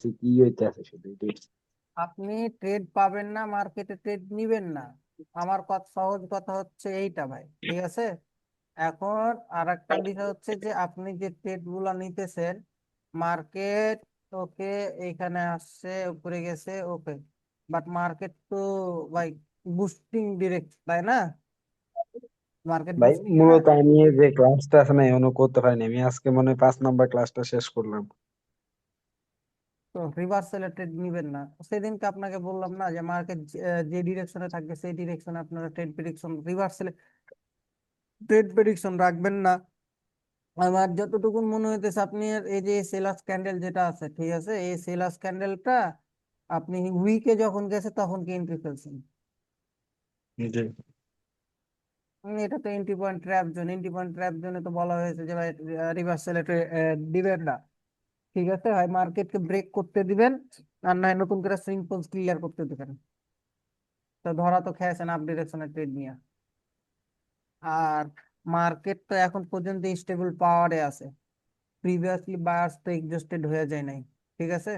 কি হইতেছে শুধু এটাই। আপনি ট্রেড পাবেন না, মার্কেটে ট্রেড নিবেন না। আমার কথা, সহজ কথা হচ্ছে এইটা ভাই, ঠিক আছে। এখন আর একটা বিষয় হচ্ছে যে আপনি যে ট্রেড গুলা নিতেছেন, মার্কেট ওকে এইখানে আসছে, উপরে গেছে, ওকে, বাট মার্কেট তো ভাই বুস্টিং ডিরেক্ট, তাই না? মার্কেট ভাই বুস্টিং না। মূলত আমি এই যে ক্লাসটা আছে না এখনো করতে পারিনি, আমি আজকে মনে হয় 5 নম্বর ক্লাসটা শেষ করলাম। তো রিভার্সাল ট্রেড নিবেন না। সেদিনকে আপনাকে বললাম না যে মার্কেট যে ডিরেকশনে থাকবে সেই ডিরেকশনে আপনারা trade prediction, reversal trade prediction রাখবেন না। আমার যতটুকু মনে হইতেছে আপনি এই যে সেলার্স ক্যান্ডেল যেটা আছে, ঠিক আছে, এই সেলার্স ক্যান্ডেলটা আপনি উইকে যখন গেছে তখন কি এন্ট্রি ফেলছেন। জি। এটা তো entry point trap zone, entry point trap জোনে তো বলা হয়েছে যে ভাই রিভার্সাল দিবেন না। ঠিক আছে, হয় মার্কেটকে ব্রেক করতে দিবেন, আর নয় নতুন করে সুইং পোজ ক্লিয়ার করতে দিবেন। তো ধরা তো খেয়েছেন আপ ডিরেকশনের ট্রেড নিয়ে। আর মার্কেট তো এখন পর্যন্ত স্টেবল পাওয়ারে আছে। প্রিভিয়াসলি বায়ার্স তো এক্সস্টেড হয়ে যায় নাই। ঠিক আছে,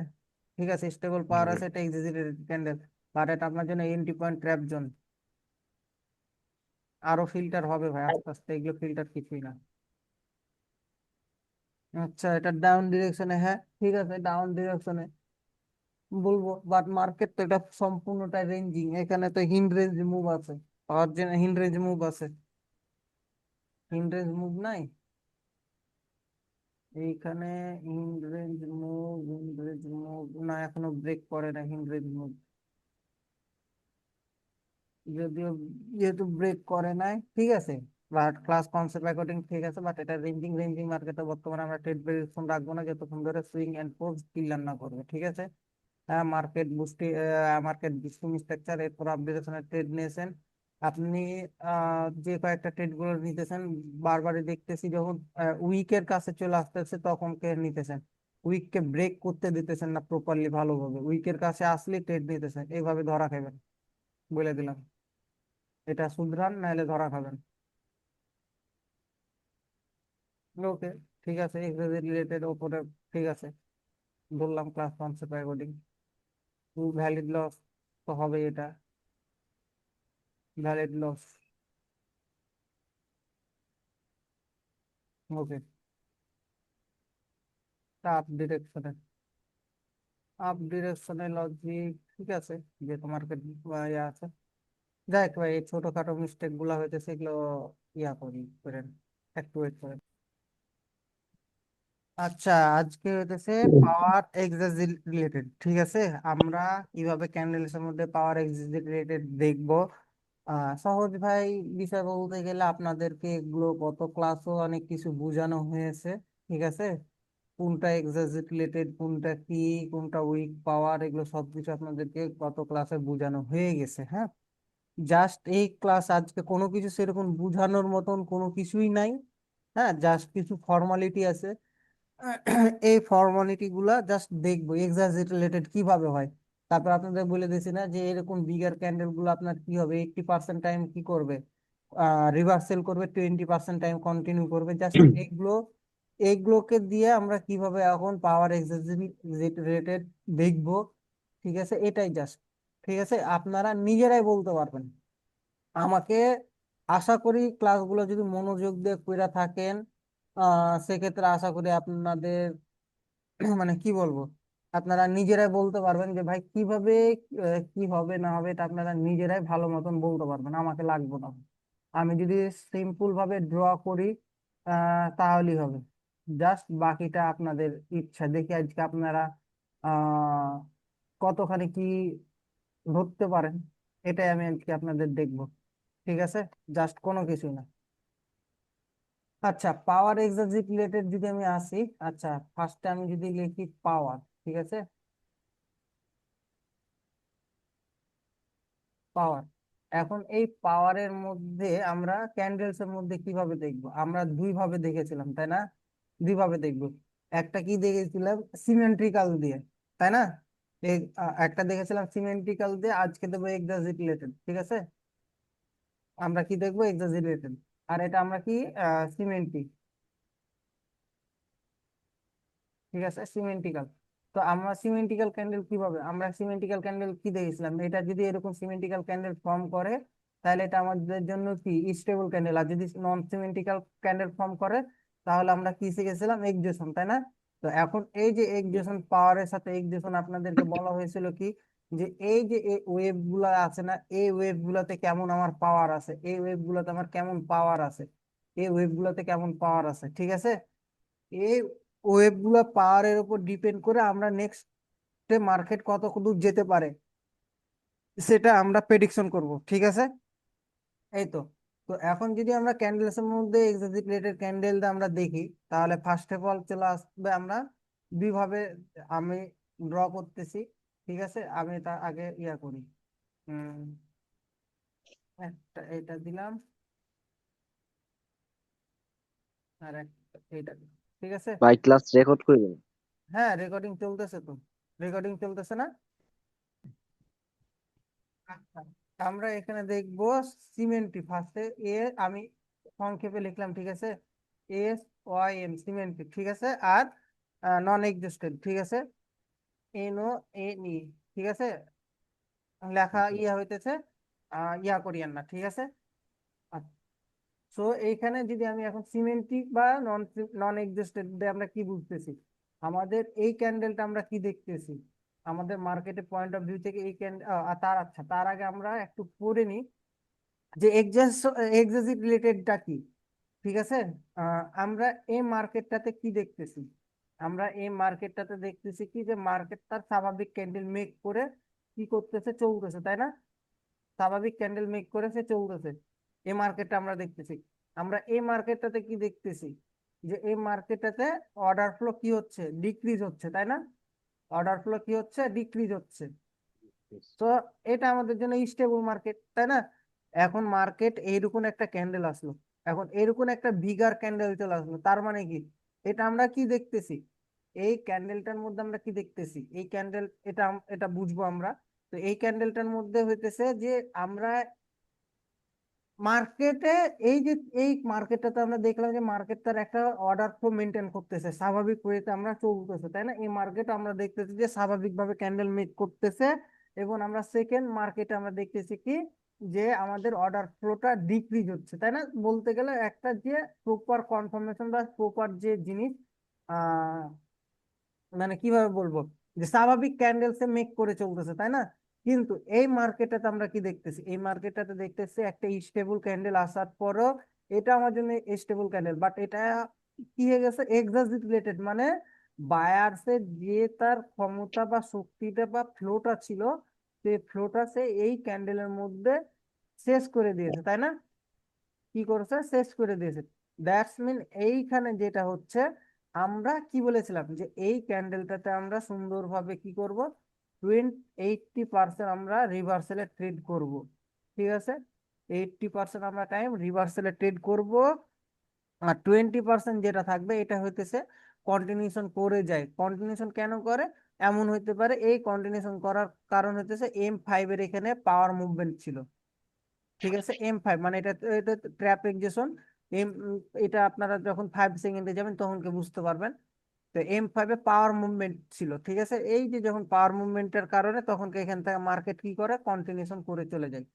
ঠিক আছে, স্টেবল পাওয়ার জি। আছে, এটা এক্সিটেড ক্যান্ডেল, বাট এটা আপনার জন্য এন্ট্রি পয়েন্ট ট্র্যাপ জোন। আরো ফিল্টার হবে ভাই আস্তে আস্তে, এগুলো ফিল্টার কিছুই না। আচ্ছা, এটা ডাউন ডিরেকশনে, হ্যাঁ ঠিক আছে, ডাউন ডিরেকশনে বলবো, বাট মার্কেট তো এটা সম্পূর্ণটা রেঞ্জিং, এখানে তো হিন্ড রেঞ্জ মুভ আছে, পাওয়ার জন্য হিন্ড রেঞ্জ মুভ আছে। হিন্ড রেঞ্জ মুভ নাই এইখানে। হিন্ড রেঞ্জ মুভ, হিন্ড রেঞ্জ মুভ না, এখনো ব্রেক করে না হিন্ড রেঞ্জ মুভ, যদিও, যেহেতু ব্রেক করে নাই, ঠিক আছে। বাট ক্লাস কনসেপ্ট অ্যাকর্ডিং ঠিক আছে, বাট এটা রেঞ্জিং, রেঞ্জিং মার্কেটে বর্তমানে আমরা ট্রেড প্রেডিকশন রাখবো না যতক্ষণ ধরে সুইং এন্ড পোস্ট ক্লিয়ার না করবে, ঠিক আছে। হ্যাঁ, মার্কেট বুস্টি, মার্কেট বুস্টিং স্ট্রাকচার, এরপর আপডেটেশনের ট্রেড নিয়েছেন আপনি। যে কয়েকটা ট্রেড গুলো নিতেছেন, বারবারই দেখতেছি যখন উইকের কাছে চলে আসতেছে তখন কে নিতেছেন, উইককে ব্রেক করতে দিতেছেন না প্রপারলি, ভালোভাবে উইকের কাছে আসলে ট্রেড নিতেছেন, এইভাবে ধরা খাবেন, বলে দিলাম। এটা শুধরান, নাহলে ধরা খাবেন। ওকে, ঠিক আছে, এক্সারসাইজ রিলেটেড ওপরে, ঠিক আছে, বললাম class concept according. Valid loss তো হবে এটা, ভ্যালিড লস। ওকে, আপ ডিরেকশনে, আপ ডিরেকশনে লজিক, ঠিক আছে, যে তোমার ইয়ে আছে। যাই হোক ভাই, এই ছোটখাটো মিস্টেক গুলা হইতেছে, এগুলো ইয়া করেন, একটু ওয়েট করেন। আচ্ছা, আজকে হইতেছে পাওয়ার এক্সারসাইজ রিলেটেড, ঠিক আছে। আমরা কিভাবে ক্যান্ডেলস এর মধ্যে পাওয়ার এক্সারসাইজ রিলেটেড দেখবো। সহজ ভাই, বিষয় বলতে গেলে আপনাদেরকে এগুলো গত ক্লাসও অনেক কিছু বোঝানো হয়েছে, ঠিক আছে। কোনটা এক্সারসাইজ রিলেটেড, কোনটা কি, কোনটা উইক পাওয়ার, এগুলো সবকিছু আপনাদেরকে গত ক্লাসে বোঝানো হয়ে গেছে, হ্যাঁ। জাস্ট এই ক্লাস আজকে কোনো কিছু সেরকম বোঝানোর মতন কোনো কিছুই নাই। হ্যাঁ, জাস্ট কিছু ফর্মালিটি আছে, এই ফর্মালিটি গুলা জাস্ট দেখবো এক্সারসাইজ রিলেটেড কিভাবে হয়। তারপর আপনাদের বলে দিয়েছি না যে এরকম বিগার ক্যান্ডেল গুলো আপনার কি হবে, 80% টাইম কি করবে, রিভার্সেল করবে, 20% টাইম কন্টিনিউ করবে, জাস্ট এগুলো, এগুলোকে দিয়ে আমরা কিভাবে এখন পাওয়ার এক্সারসাইজ রিলেটেড দেখবো, ঠিক আছে, এটাই জাস্ট। ঠিক আছে, আপনারা নিজেরাই বলতে পারবেন আমাকে। আশা করি ক্লাসগুলো যদি মনোযোগ দিয়ে কইরা থাকেন, সেক্ষেত্রে আশা করি আপনাদের মানে কি বলবো, আপনারা নিজেরাই বলতে পারবেন যে ভাই কিভাবে কি হবে না হবে, এটা আপনারা নিজেরাই ভালো মতন বলতে পারবেন, আমাকে লাগবে না। আমি যদি সিম্পল ভাবে ড্র করি তাহলেই হবে, জাস্ট বাকিটা আপনাদের ইচ্ছা। দেখি আজকে আপনারা আহ কতখানি কি ধরতে পারেন, এটাই আমি আজকে আপনাদের দেখবো, ঠিক আছে, জাস্ট কোনো কিছু না। আচ্ছা, পাওয়ার এক্সারজিট রিলেটেড যদি আমি আসি, আচ্ছা, ফার্স্টে আমি যদি লিখি পাওয়ার, ঠিক আছে, পাওয়ার। এখন এই পাওয়ারের মধ্যে আমরা ক্যান্ডেলস এর মধ্যে কিভাবে দেখবো, আমরা দুই ভাবে দেখেছিলাম, তাই না? দুই ভাবে দেখবো। একটা কি দেখেছিলাম, সিমেন্ট্রিক্যাল দিয়ে, তাই না? এই একটা দেখেছিলাম সিমেন্ট্রিক্যাল দিয়ে, আজকে দেবো এক্সারজিট রিলেটেড, ঠিক আছে। আমরা কি দেখবো, এক্সারজিট রিলেটেড। আর এটা আমরা কি, সিমেন্টিক, ঠিক আছে, সিমেন্টিক্যাল। তো আমরা সিমেন্টিক্যাল ক্যান্ডেল কিভাবে, আমরা সিমেন্টিক্যাল ক্যান্ডেল কি দেখেছিলাম, এটা যদি এরকম সিমেন্টিক্যাল ক্যান্ডেল ফর্ম করে তাহলে এটা আমাদের জন্য কি স্টেবল ক্যান্ডেল, আর যদি নন সিমেন্টিক্যাল ক্যান্ডেল ফর্ম করে তাহলে আমরা কি শিখেছিলাম, এক্সজেশন, তাই না? তো এখন এই যে এক্সজেশন, পাওয়ারের সাথে এক্সজেশন আপনাদেরকে বলা hয়েছিল কি, যে এই যে ওয়েভ গুলা আছে না, এই ওয়েভ গুলাতে কেমন আমার পাওয়ার আছে, এই ওয়েভ গুলাতে আমার কেমন পাওয়ার আছে, এই ওয়েভ গুলাতে কেমন পাওয়ার আছে, ঠিক আছে? এই ওয়েভ গুলা পাওয়ারের উপর ডিপেন্ড করে আমরা নেক্সট মার্কেট কত দূর যেতে পারে সেটা আমরা প্রেডিকশন করব, ঠিক আছে? এই তো। তো এখন যদি আমরা ক্যান্ডেলস এর মধ্যে এক্সোজিক রিলেটেড ক্যান্ডেল আমরা দেখি, তাহলে ফার্স্ট অফ অল চলে আসবে আমরা দুইভাবে, আমি ড্র করতেছি, ঠিক আছে? আমি তার আগে ইয়া করি, উম, একটা এটা দিলাম, আর একটা এটা দিলাম, ঠিক আছে? ভাই ক্লাস রেকর্ড করবেন? হ্যাঁ, রেকর্ডিং চলতেছে তো, রেকর্ডিং চলতেছে না? আচ্ছা, আমরা এখানে দেখবো সিমেন্টি ফার্স্টে, এ আমি সংক্ষেপে লিখলাম, ঠিক আছে? SYM সিমেন্টি, ঠিক আছে? আর নন এক্সিস্টেন্ট, ঠিক আছে? NONE, ঠিক আছে? লেখা ইয়া হইতেছে, ইয়া করিয়েন না, ঠিক আছে? সো এইখানে যদি আমি এখন সিমেন্টিক বা নন নন এক্সিস্টেন্ট আমরা কি বুঝতেছি, আমাদের এই ক্যান্ডেলটা আমরা কি দেখতেছি, আমাদের মার্কেটের পয়েন্ট অফ ভিউ থেকে এই ক্যান্ডেল, তার আচ্ছা তার আগে আমরা একটু পড়ে নিই যে এক্সোজিক রিলেটেডটা কি, ঠিক আছে? আমরা এই মার্কেটটাতে কি দেখতেছি, আমরা এই মার্কেটটাতে দেখতেছি কি, যে মার্কেট তার স্বাভাবিক ক্যান্ডেল মেক করে কি করতেছে, চলতেছে, তাই না? স্বাভাবিক ক্যান্ডেল মেক করে সে চলতেছে, এই মার্কেটটা আমরা দেখতেছি। আমরা এই মার্কেটটাতে কি দেখতেছি, যে এই মার্কেটটাতে অর্ডার ফ্লো কি হচ্ছে, ডিক্রিজ হচ্ছে, তাই না? অর্ডার ফ্লো কি হচ্ছে, ডিক্রিজ হচ্ছে। তো এটা আমাদের জন্য স্টেবল মার্কেট, তাই না? এখন মার্কেট এইরকম একটা ক্যান্ডেল আসলো, এখন এরকম একটা বিগার ক্যান্ডেল চলে আসলো, তার মানে কি, এটা আমরা কি দেখতেছি, এই ক্যান্ডেলটার মধ্যে আমরা কি দেখতেছি, এই ক্যান্ডেল, এটা এটা বুঝবো আমরা। তো এই ক্যান্ডেলটার মধ্যে হইতেছে যে আমরা মার্কেটে, এই যে এই মার্কেটটাতে আমরা দেখলাম যে মার্কেট তার একটা অর্ডার ফ্লো মেনটেন করতেছে, স্বাভাবিক ওয়েতে আমরা চলতেছে, তাই না? এই মার্কেট আমরা দেখতেছি যে স্বাভাবিকভাবে ক্যান্ডেল মেক করতেছে, এবং আমরা সেকেন্ড মার্কেটে আমরা দেখতেছি কি, যে আমাদের অর্ডার ফ্লোটা ডিক্রিজ হচ্ছে, তাই না? বলতে গেলে একটা যে প্রপার কনফার্মেশন বা প্রপার যে জিনিস, আহ মানে কিভাবে বলবো, যে স্বাভাবিক ক্যান্ডেলসে মেক করে চলতেছে, তাই না? কিন্তু এই মার্কেটটাতে আমরা কি দেখতেছি, এই মার্কেটটাতে দেখতেছি একটা স্টেবল ক্যান্ডেল আসার পরও এটা আমার জন্য স্টেবল ক্যান্ডেল, বাট এটা কি হয়ে গেছে, এক্সাজিটুলেটেড, মানে বায়ার্সের যে তার ক্ষমতা বা শক্তিটা বা ফ্লোটা ছিল, সেই ফ্লোটা সে এই ক্যান্ডেলের মধ্যে শেষ করে দিয়েছে, তাই না? কি করেছে, শেষ করে দিয়েছে। দ্যাটস মিন এইখানে যেটা হচ্ছে, আমরা কি বলেছিলাম, যে এই ক্যান্ডেলটাতে আমরা সুন্দরভাবে কি করব, 80% আমরা রিভার্সালে ট্রেড করব, ঠিক আছে? 80% আমরা টাইম রিভার্সালে ট্রেড করব, আর 20% যেটা থাকবে এটা হইতেছে কন্টিনিউশন করে যায়। কন্টিনিউশন কেন করে, এমন হইতে পারে এই কন্টিনিউশন করার কারণ হইতেছে M5 এর এখানে পাওয়ার মুভমেন্ট ছিল, ঠিক আছে? M5 মানে এটা এটা ট্র্যাপ এক্সেশন, এম এটা আপনারা যখন 5 সেকেন্ডে যাবেন তখন কি বুঝতে পারবেন। তো M5 এ পাওয়ার মুভমেন্ট ছিল, ঠিক আছে? এই যে যখন পাওয়ার মুভমেন্টের কারণে তখন এখান থেকে মার্কেট কি করে, কন্টিনিউশন করে চলে যায়।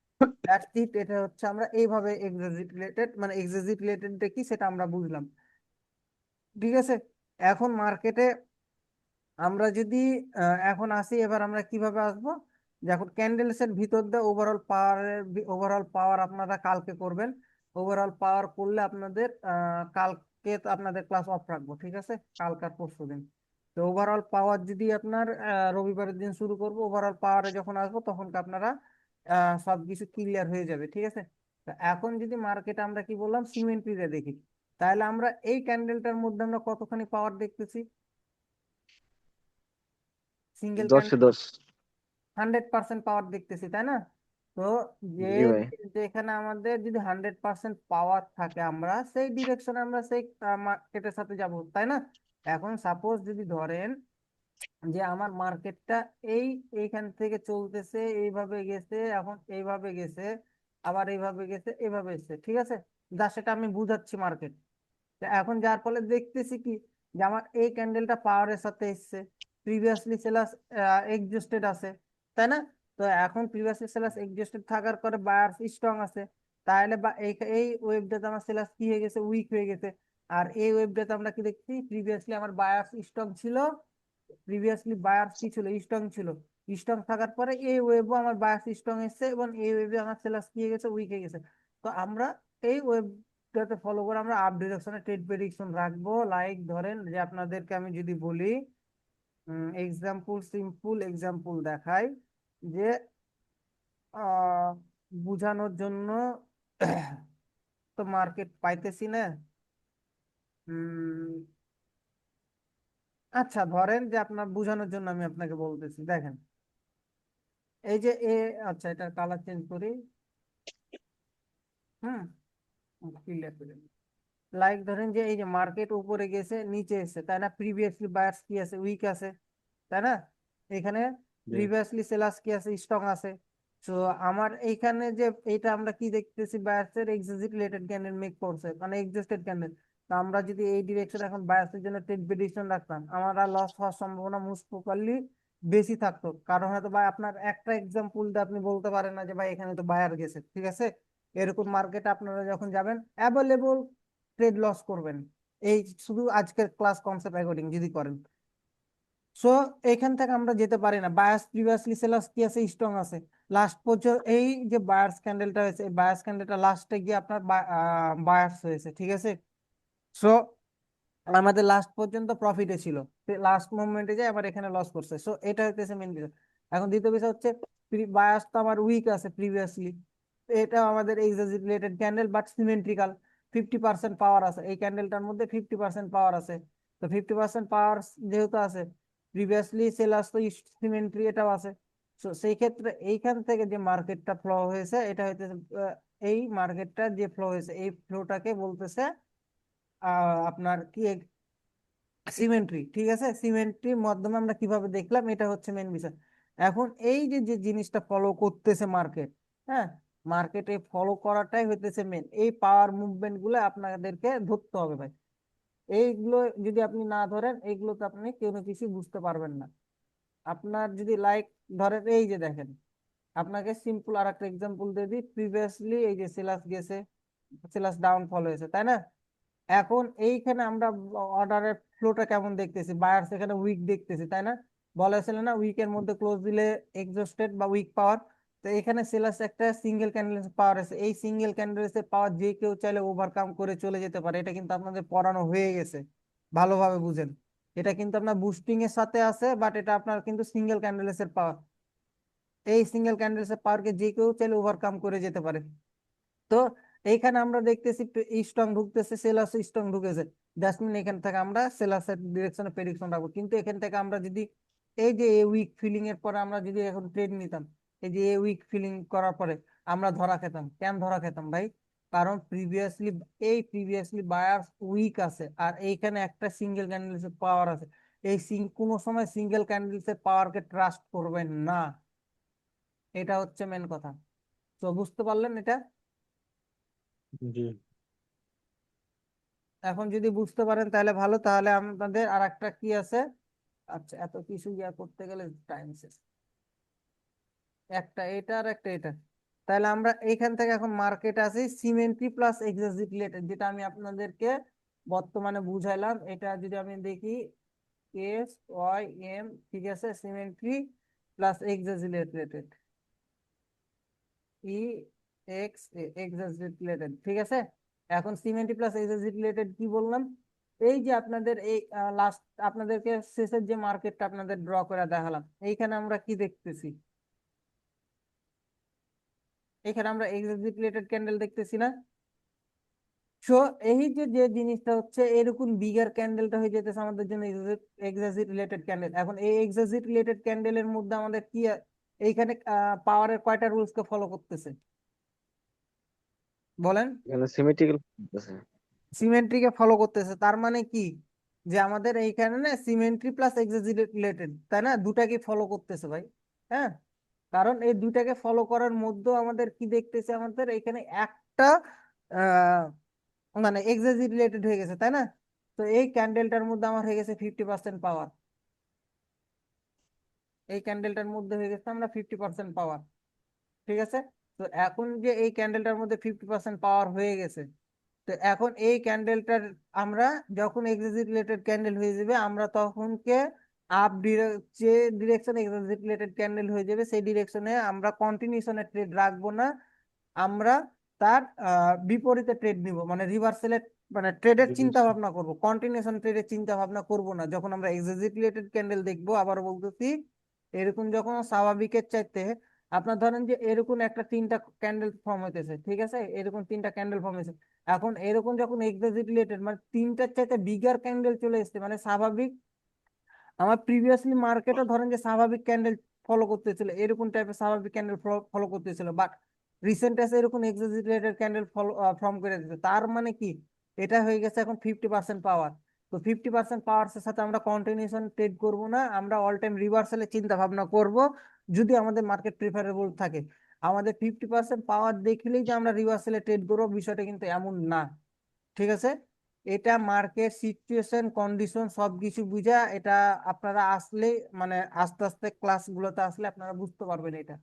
That's it. এটা হচ্ছে আমরা এইভাবে এক্সিট রিলেটেড, মানে এক্সিট রিলেটেড দেখি সেটা আমরা বুঝলাম, ঠিক আছে? এখন মার্কেটে আমরা যদি এখন আসি, এবার আমরা কিভাবে আসবো, যখন ক্যান্ডেলস এর ভিতর দিয়ে ওভারঅল পাওয়ার আপনারা কালকে করবেন। ওভারঅল পাওয়ার করলে আপনাদের কালকে তো আপনাদের ক্লাস অফ রাখবো, ঠিক আছে? কালকার পরশু দিন। তো ওভারঅল পাওয়ার যদি আপনার রবিবারের দিন শুরু করবো, ওভারঅল পাওয়ারে যখন আসবো তখন আপনারা সবকিছু ক্লিয়ার হয়ে যাবে, ঠিক আছে? তো এখন যদি মার্কেটে আমরা কি বললাম, সিমেন্ট্রিতে দেখি, তাহলে আমরা এই ক্যান্ডেলটার মধ্যে আমরা কতখানি পাওয়ার দেখতেছি, সিঙ্গেল 10-10। 100% পাওয়ার দেখতেছি, তাই না? তো যে জি ভাই। যেখানে আমাদের যদি 100% পাওয়ার থাকে, আমরা সেই ডিরেকশনে আমরা সেই মার্কেটের সাথে যাব, তাই না? এখন সাপোজ যদি ধরেন যে আমার মার্কেটটা এই এইখান থেকে চলতেছে, এইভাবে গেছে, এখন এইভাবে গেছে, আবার এইভাবে গেছে, এইভাবে এসছে, ঠিক আছে? যা সেটা আমি বুঝাচ্ছি মার্কেট। এখন যার ফলে দেখতেছি কি, যে আমার এই ক্যান্ডেলটা পাওয়ারের সাথে এসছে, প্রিভিয়াসলি সেলাস এক্সিস্টেড আছে, তাই না? তো এখন প্রিভিয়াসলি সেলাস এক্সিস্টেড থাকার পরে বায়ার্স স্ট্রং আছে, তাহলে বা এই ওয়েবটাতে আমার সেলাস কি হয়ে গেছে, উইক হয়ে গেছে। আর এই ওয়েবটাতে আমরা কি দেখছি, প্রিভিয়াসলি আমার বায়ার্স স্ট্রং ছিল, প্রিভিয়াসলি বায়ার্স কি ছিল, স্ট্রং ছিল। স্ট্রং থাকার পরে এই ওয়েবও আমার বায়ার্স স্ট্রং এসেছে এবং এই ওয়েবে আমার সেলাস কি হয়ে গেছে, উইক হয়ে গেছে। তো আমরা এই ওয়েবটাতে ফলো করে আমরা আপ ডিরেকশনে ট্রেড প্রেডিকশন রাখবো। লাইক ধরেন যে আপনাদেরকে আমি যদি বলি, সিম্পল এক্সাম্পল দেখাই, যে আহ বুঝানোর জন্য তো মার্কেট পাইতেছি না। উম, আচ্ছা ধরেন যে আপনার বোঝানোর জন্য আমি আপনাকে বলতেছি, দেখেন এই যে আচ্ছা এটা কালার চেঞ্জ করি। হুম, ক্লিয়ার করে লাইক ধরেন যে এই যে মার্কেট উপরে গেছে নিচে এসেছে, তাই না? প্রিভিয়াসলি বায়ার্স কি আছে, উইক আছে, তাই না? এখানে জি। প্রিভিয়াসলি সেলার্স কি আছে, স্ট্রং আছে। তো আমার এইখানে যে এটা আমরা কি দেখতেছি, বায়ার্সের এক্সিট রিলেটেড ক্যান্ডেল মেক করছে, মানে এক্সিস্টেড ক্যান্ডেল। তো আমরা যদি এই ডিরেকশন এখন বায়ার্সের জন্য ট্রেড প্রেডিকশন রাখতাম, আমার লস হওয়ার সম্ভাবনা মোস্ট প্রবাবলি বেশি থাকতো। কারণ হয়তো ভাই আপনার একটা এক্সাম্পল দিয়ে আপনি বলতে পারেন না যে ভাই এখানে তো বায়ার গেছে, ঠিক আছে? এরকম মার্কেটে আপনারা যখন যাবেন অ্যাভেলেবল ট্রেড লস করবেন, এই শুধু আজকের ক্লাস কনসেপ্ট অ্যাকর্ডিং যদি করেন। সো এখান থেকে আমরা যেতে পারি না, বায়াস প্রিভিয়াসলি সেলার্স কি আছে, স্ট্রং আছে। লাস্ট পর্যন্ত এই যে বায়ার্স ক্যান্ডেলটা হয়েছে, এই বায়ার্স ক্যান্ডেলটা লাস্টে গিয়ে আপনার বায়ার্স হয়েছে, ঠিক আছে? সো আমাদের লাস্ট পর্যন্ত প্রফিটে ছিল, লাস্ট মোমেন্টে যায় আবার এখানে লস করছে। সো এটা হচ্ছে মেন বিষয়। এখন দ্বিতীয় বিষয় হচ্ছে বায়াস তো আমার উইক আছে প্রিভিয়াসলি, এটা আমাদের এক্সাজারেটেড ক্যান্ডেল বাট সিমেন্ট্রিক্যাল, 50% পাওয়ার আছে এই ক্যান্ডেলটার মধ্যে, 50% পাওয়ার আছে। তো 50% পাওয়ার যেহেতু আছে, প্রিভিয়াসলি সেলার্স তো সিমেন্ট্রি এটাও আছে। তো সেই ক্ষেত্রে এইখান থেকে যে মার্কেটটা ফ্লো হয়েছে, এটা হইতেছে এই মার্কেটটা যে ফ্লো হয়েছে, এই ফ্লোটাকে বলতেছে আপনার কি সিমেন্ট্রি, ঠিক আছে? সিমেন্ট্রির মাধ্যমে আমরা কিভাবে দেখলাম, এটা হচ্ছে মেন বিষয়। এখন এই যে যে জিনিসটা ফলো করতেছে মার্কেট, হ্যাঁ, মার্কেটে ফলো করাটাই হইতেছে মেন। এই পাওয়ার মুভমেন্ট গুলো আপনাদেরকে ধরতে হবে ভাই। এইগুলো যদি আপনি না ধরেন, এইগুলোতে আপনি কোনো কিছু বুঝতে পারবেন না। আপনার যদি লাইক ধরেন এই যে দেখেন, আপনাকে সিম্পল আর একটা এক্সাম্পল দিয়ে দিই, প্রিভিয়াসলি এই যে সেলাস গেছে, সেলাস ডাউনফল হয়েছে, তাই না? এখন এইখানে আমরা অর্ডারের ফ্লোটা কেমন দেখতেছি, বায়ার্স এখানে উইক দেখতেছি, তাই না? বলা হয়েছিল না উইকের মধ্যে ক্লোজ দিলে এক্সস্টেড বা উইক পাওয়ার। তো এখানে সেলার্স একটা সিঙ্গেল ক্যান্ডেল পাওয়ার আছে, এই সিঙ্গেল ক্যান্ডেলের পাওয়ার যে কেউ চাইলে ওভারকাম করে চলে যেতে পারে, এটা কিন্তু আপনাদের পড়ানো হয়ে গেছে, ভালোভাবে বুঝেন। এটা কিন্তু আপনার বুস্টিং এর সাথে আছে, বাট এটা আপনার কিন্তু সিঙ্গেল ক্যান্ডেলসের পাওয়ার, এই সিঙ্গেল ক্যান্ডেলসের পাওয়ারকে যে কেউ চাইলে ওভারকাম করে যেতে পারে। তো এইখানে আমরা দেখতেছি স্ট্রং ঢুকতেছে, সেলার্স স্ট্রং ঢুকেছে, দ্যাটস মিন এখান থেকে আমরা সেলার্সের ডিরেকশনে প্রেডিকশন রাখবো। কিন্তু এখান থেকে আমরা যদি এই যে এ উইক ফিলিং এর পরে আমরা যদি এখন ট্রেড নিতাম, এই যে এ উইক ফিলিং করার পরে আমরা ধরা খেতাম। কেন ধরা খেতাম ভাই? কারণ প্রিভিয়াসলি বায়ার্স উইক আছে, আর এইখানে একটা সিঙ্গেল ক্যান্ডেলসের পাওয়ার আছে। কোনো সময় সিঙ্গেল ক্যান্ডেলসের পাওয়ারকে ট্রাস্ট করবেন না, এটা হচ্ছে মেন কথা। তো বুঝতে পারলেন এটা? জি। এখন যদি বুঝতে পারেন তাহলে ভালো, তাহলে আমাদের আর একটা কি আছে। আচ্ছা এত কিছু ইয়া করতে গেলে টাইম শেষ, একটা এটা আর একটা এটা। তাহলে আমরা এইখান থেকে এখন মার্কেট আছে সিমেন্ট্রি প্লাস এক্সাজিট রিলেটেড, যেটা আমি আপনাদেরকে বর্তমানে বুঝাইলাম। এটা যদি আমি দেখি এস ওয়াই এম, ঠিক আছে, সিমেন্ট্রি প্লাস এক্সাজিট রিলেটেড, ই এক্স এক্সাজিট রিলেটেড, ঠিক আছে। এখন সিমেন্ট্রি প্লাস এক্সাজিট রিলেটেড কি বললাম, এই যে আপনাদের এই লাস্ট আপনাদেরকে শেষের যে মার্কেটটা আপনাদের ড্র করে দেখালাম, এইখানে আমরা কি দেখতেছি, এখানে আমরা এক্সাজিট রিলেটেড ক্যান্ডেল দেখতেছি না? সো এই যে যে জিনিসটা হচ্ছে, এরকম বিগার ক্যান্ডেলটা হয়ে যেতেছে আমাদের জন্য এক্সাজিট রিলেটেড ক্যান্ডেল। এখন এই এক্সাজিট রিলেটেড ক্যান্ডেলের মধ্যে আমাদের কি এইখানে পাওয়ারের কয়টা রুলস কে ফলো করতেছে বলেন? এখানে সিমেট্রিক্যাল আছে। সিমেন্ট্রিকে ফলো করতেছে, তার মানে কি, যে আমাদের এইখানে না সিমেন্ট্রি প্লাস এক্সাজিট রিলেটেড, তাই না? দুটাকে ফলো করতেছে ভাই, হ্যাঁ। কারণ এই দুইটাকে ফলো করার মধ্যে আমাদের কি দেখতেছে, আমাদের এখানে একটা আহ মানে এক্সাজিট রিলেটেড হয়ে গেছে, তাই না? তো এই ক্যান্ডেলটার মধ্যে আমার হয়ে গেছে 50% পাওয়ার, এই ক্যান্ডেলটার মধ্যে হয়ে গেছে আমরা 50% পাওয়ার। ঠিক আছে, তো এখন যে এই ক্যান্ডেলটার মধ্যে 50% পাওয়ার হয়ে গেছে, তো এখন এই ক্যান্ডেলটার আমরা যখন এক্সিট রিলেটেড ক্যান্ডেল হয়ে যাবে, আমরা তখনকে আপ যে ডিরেকশন এক্সিট রিলেটেড ক্যান্ডেল হয়ে যাবে সেই ডিরেকশনে আমরা কন্টিনিউশনের ট্রেড রাখবো না, আমরা তার বিপরীতে ট্রেড নিব, মানে রিভার্সালের মানে ট্রেডের চিন্তা ভাবনা করব, কন্টিনিউশন ট্রেডের চিন্তা ভাবনা করব না যখন আমরা এক্সিট রিলেটেড ক্যান্ডেল দেখবো। আবার বলতেছি, এরকম যখন স্বাভাবিকের চাইতে আপনার ধরেন যে এরকম একটা তিনটা ক্যান্ডেল ফর্ম হইতেছে, ঠিক আছে, এরকম তিনটা ক্যান্ডেল ফর্ম হয়েছে, এখন এরকম যখন এক্সিট রিলেটেড মানে তিনটার চাইতে বিগার ক্যান্ডেল চলে এসেছে, মানে স্বাভাবিক আমার প্রিভিয়াসলি মার্কেটে ধরেন যে স্বাভাবিক ক্যান্ডেল ফলো করতেছিল, এরকম টাইপের স্বাভাবিক ক্যান্ডেল ফলো করতেছিল, বাট রিসেন্ট এসে এরকম এক্সাজারেটেড ক্যান্ডেল ফলো ফর্ম করে দিচ্ছে, তার মানে কি এটা হয়ে গেছে এখন 50% পাওয়ার। তো 50% পাওয়ার সাথে আমরা কন্টিনিউশন ট্রেড করব না, আমরা অল টাইম রিভার্সালের চিন্তা ভাবনা করব যদি আমাদের মার্কেট প্রিফারেবল থাকে। আমাদের 50% পাওয়ার দেখলেই যে আমরা রিভার্সালে ট্রেড করবো বিষয়টা কিন্তু এমন না। ঠিক আছে, এটা মার্কেট সিচুয়েশন কন্ডিশন সবকিছু বুঝা, এটা আপনারা আসলে মানে আস্তে আস্তে ক্লাসগুলোতে আসলে আপনারা বুঝতে পারবেন এটা।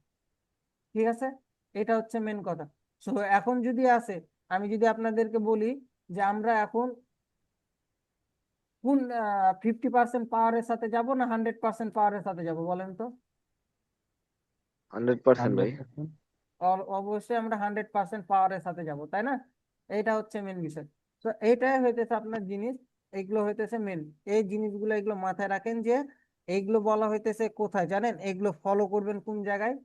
ঠিক আছে, এটা হচ্ছে মেন কথা। সো এখন যদি আসে, আমি যদি আপনাদেরকে বলি যে আমরা এখন কোন 50% পাওয়ারের সাথে যাব না 100% পাওয়ারের সাথে যাব বলেন তো? 100% ভাই। 100%। অবশ্যই আমরা 100% পাওয়ারের সাথে যাব, তাই না? এইটা হচ্ছে মেন বিষয়। তো এইটাই হইতেছে আপনার জিনিস, এইগুলো হইতেছে মেন, এই জিনিসগুলো এগুলো মাথায় রাখেন যে এইগুলো বলা হইতেছে কোথায় জানেন, এগুলো ফলো করবেন কোন জায়গায়,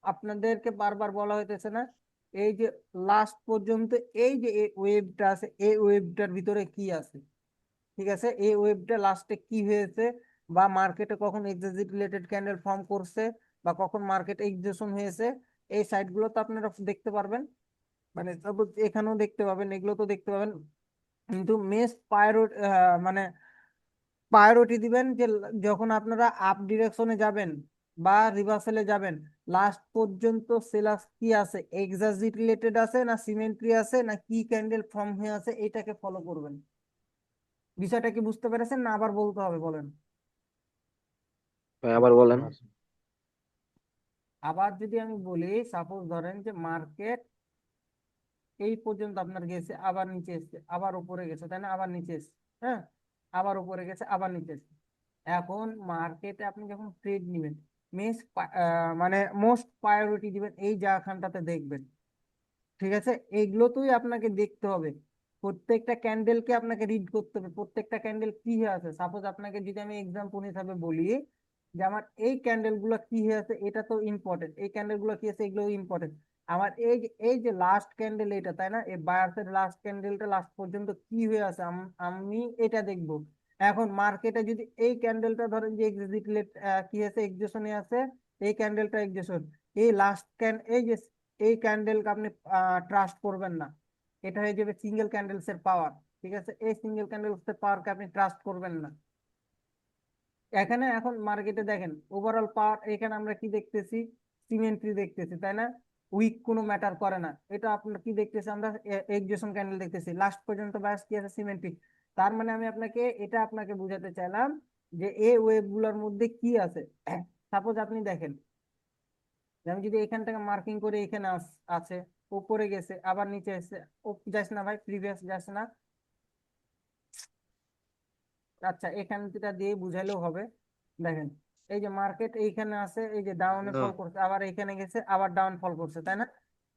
আপনাদেরকে বারবার বলা হইতেছে না এই যে লাস্ট পর্যন্ত এই যে ওয়েবটা আছে, এই ওয়েবটার ভিতরে কি আছে, ঠিক আছে, এই ওয়েবটা লাস্টে কি হয়েছে, বা মার্কেটে কখন এক্সিট রিলেটেড ক্যান্ডেল ফর্ম করছে, বা কখন মার্কেট এক্সিশন হয়েছে, এই সাইটগুলো তো আপনারা দেখতে পারবেন, মানে তারপর এখানেও দেখতে পাবেন, এগুলো তো দেখতে পাবেন, কিন্তু মেস্ট মানে প্রায়োরিটি দিবেন যে যখন আপনারা আপ ডিরেকশনে যাবেন বা রিভার্সালে যাবেন, লাস্ট পর্যন্ত সেলার্স কি আছে, এক্সাজিট রিলেটেড আছে না সিমেন্ট্রি আছে না কি ক্যান্ডেল ফর্ম হয়ে আছে, এটাকে ফলো করবেন। বিষয়টা কি বুঝতে পেরেছেন না আবার বলতে হবে বলেন? ভাই আবার বলেন। আবার যদি আমি বলি, সাপোজ ধরেন যে মার্কেট এই পর্যন্ত আপনার গেছে, আবার নিচে এসছে, আবার উপরে গেছে, তাই না, আবার নিচে এসছে, হ্যাঁ, আবার উপরে গেছে, আবার নিচে এসছে। এখন মার্কেটে আপনি যখন ট্রেড নেবেন, মানে মোস্ট প্রায়োরিটি দিবেন এই জায়গাখানটাতে দেখবেন। ঠিক আছে, এইগুলোতেই আপনাকে দেখতে হবে, প্রত্যেকটা ক্যান্ডেলকে আপনাকে রিড করতে হবে, প্রত্যেকটা ক্যান্ডেল কি হয়ে আছে। সাপোজ আপনাকে যদি আমি এক্সাম্পল হিসাবে বলি যে আমার এই ক্যান্ডেল গুলো কি হয়ে আছে, এটা তো ইম্পর্টেন্ট, এই ক্যান্ডেল গুলো কি আছে এগুলো ইম্পর্টেন্ট, আমার এই যে লাস্ট ক্যান্ডেল এটা, তাই না, এই বায়ার্সের লাস্ট ক্যান্ডেলটা লাস্ট পর্যন্ত কি হয়ে আছে আমি এটা দেখবো। এখন মার্কেটে যদি এই ক্যান্ডেলটা ধরেন যে এক্সিট কি আছে, এক্সিশনে আছে, এই ক্যান্ডেলটা এক্সিশন, এই লাস্ট এই যে এই ক্যান্ডেলকে আপনি ট্রাস্ট করবেন না, এটা হয়ে যাবে সিঙ্গেল ক্যান্ডেলস এর পাওয়ার। ঠিক আছে, এই সিঙ্গেল ক্যান্ডেলস এর পাওয়ারকে আপনি ট্রাস্ট করবেন না। এখানে এখন মার্কেটে দেখেন ওভারঅল পাওয়ার, এখানে আমরা কি দেখতেছি, সিমেন্ট্রি দেখতেছি, তাই না, উইক কোনো ম্যাটার করে না, এটা আপনার কি দেখতেছি আমরা, এক্সজেশন ক্যান্ডেল দেখতেছি, লাস্ট পর্যন্ত বায়াস কি আছে, সিমেন্ট্রি। তার মানে আমি আপনাকে বুঝাতে চাইলাম যে এই ওয়েভ গুলোর মধ্যে কি আছে। সাপোজ আপনি দেখেন যে আমি যদি এখান থেকে মার্কিং করে এখানে আছে, উপরে গেছে আবার নিচে এসে, ও যাস না ভাই, প্রিভিয়াস যাস না, আচ্ছা এখান থেকে দিয়ে বুঝাইলেও হবে। দেখেন এই যে মার্কেট এইখানে আছে, এই যে ডাউনে বন্ধু ফল করছে, আবার এখানে গেছে, আবার ডাউন ফল করছে, তাই না?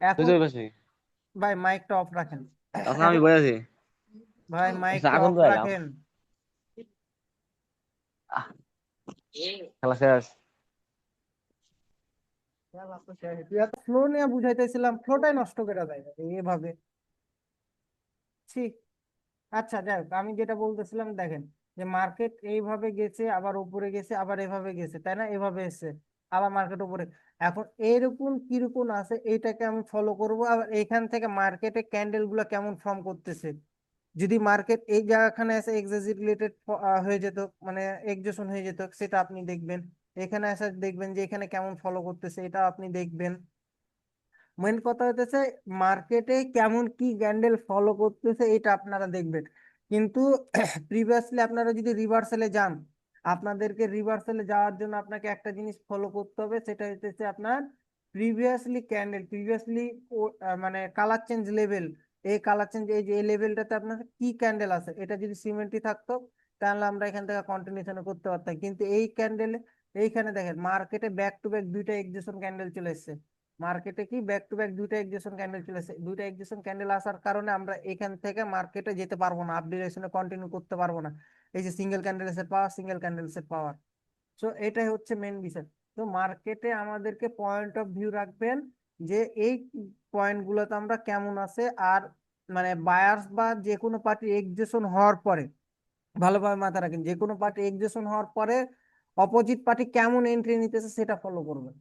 তুই এখন তো ওই পাশে। ভাই মাইকটা অফ রাখেন। তখন আমি এখন বই আছি। ভাই চা মাইকটা অফ কিন্তু এলাম। রাখেন। খেলা শেষ। ফ্লো নিয়ে বুঝাইতেছিলাম, ফ্লোটাই নষ্ট করে দেয় এভাবে। ঠিক, আচ্ছা যাই হোক, আমি যেটা বলতেছিলাম দেখেন যে মার্কেট এইভাবে গেছে, আবার উপরে গেছে, আবার এভাবে গেছে, তাই না, এভাবে এসছে, আবার মার্কেট উপরে। এখন এরকম কিরকম আছে এইটাকে আমি ফলো করব, আবার এখান থেকে মার্কেটে ক্যান্ডেল গুলো কেমন ফর্ম করতেছে, যদি মার্কেট এই জায়গাখানে এসে এক্সাজিট রিলেটেড হয়ে যেত, মানে এক্সজেশন হয়ে যেত, সেটা আপনি দেখবেন, এখানে এসে দেখবেন যে এখানে কেমন ফলো করতেছে, এটা আপনি দেখবেন। মেন কথা হতেছে মার্কেটে কেমন কি ক্যান্ডেল ফলো করতেছে এটা আপনারা দেখবেন। কিন্তু প্রিভিয়াসলি আপনারা যদি রিভার্সালে যান, আপনাদেরকে রিভার্সালে যাওয়ার জন্য আপনাকে একটা জিনিস ফলো করতে হবে, সেটা হচ্ছে আপনার প্রিভিয়াসলি মানে কালার চেঞ্জ লেভেল, এই কালার চেঞ্জ এই যে এই লেভেলটাতে আপনার কি ক্যান্ডেল আছে, এটা যদি সিমেন্টই থাকতো তাহলে আমরা এখান থেকে কন্টিনিউশন করতে পারতাম। কিন্তু এই ক্যান্ডেলে এইখানে দেখেন মার্কেটে ব্যাক টু ব্যাক দুইটা এক্সিস্টন ক্যান্ডেল চলে এসেছে, মার্কেটে কি ব্যাক টু ব্যাক দুইটা এক্সিস্টন ক্যান্ডেল চলে এসেছে, দুইটা এক্সিস্টন ক্যান্ডেল আসার কারণে আমরা এখান থেকে মার্কেটে যেতে পারবো না, আপ ডিরেকশনে কন্টিনিউ করতে পারবো না। এই যে সিঙ্গেল ক্যান্ডেলসের পাওয়ার, সিঙ্গেল ক্যান্ডেলসের পাওয়ার, সো এটাই হচ্ছে মেন বিষয়। তো মার্কেটে আমাদেরকে পয়েন্ট অফ ভিউ রাখবেন যে এই পয়েন্ট গুলোতে আমরা কেমন আছে, আর মানে বায়ার্স বা যে কোনো পার্টি এক্সিস্টন হওয়ার পরে ভালোভাবে মাথায় রাখেন, যে কোনো পার্টি এক্সিস্টন হওয়ার পরে অপোজিট পার্টি কেমন এন্ট্রি নিতেছে সেটা ফলো করবেন,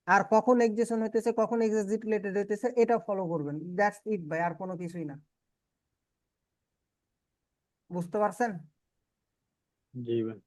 আর কখন এক্সিস্টন হইতেছে কখন এক্সিট রিলেটেড হইতেছে এটা ফলো করবেন। দ্যাটস ইট ভাই, আর কোনো কিছুই না। বুঝতে পারছেন? জি ভাই।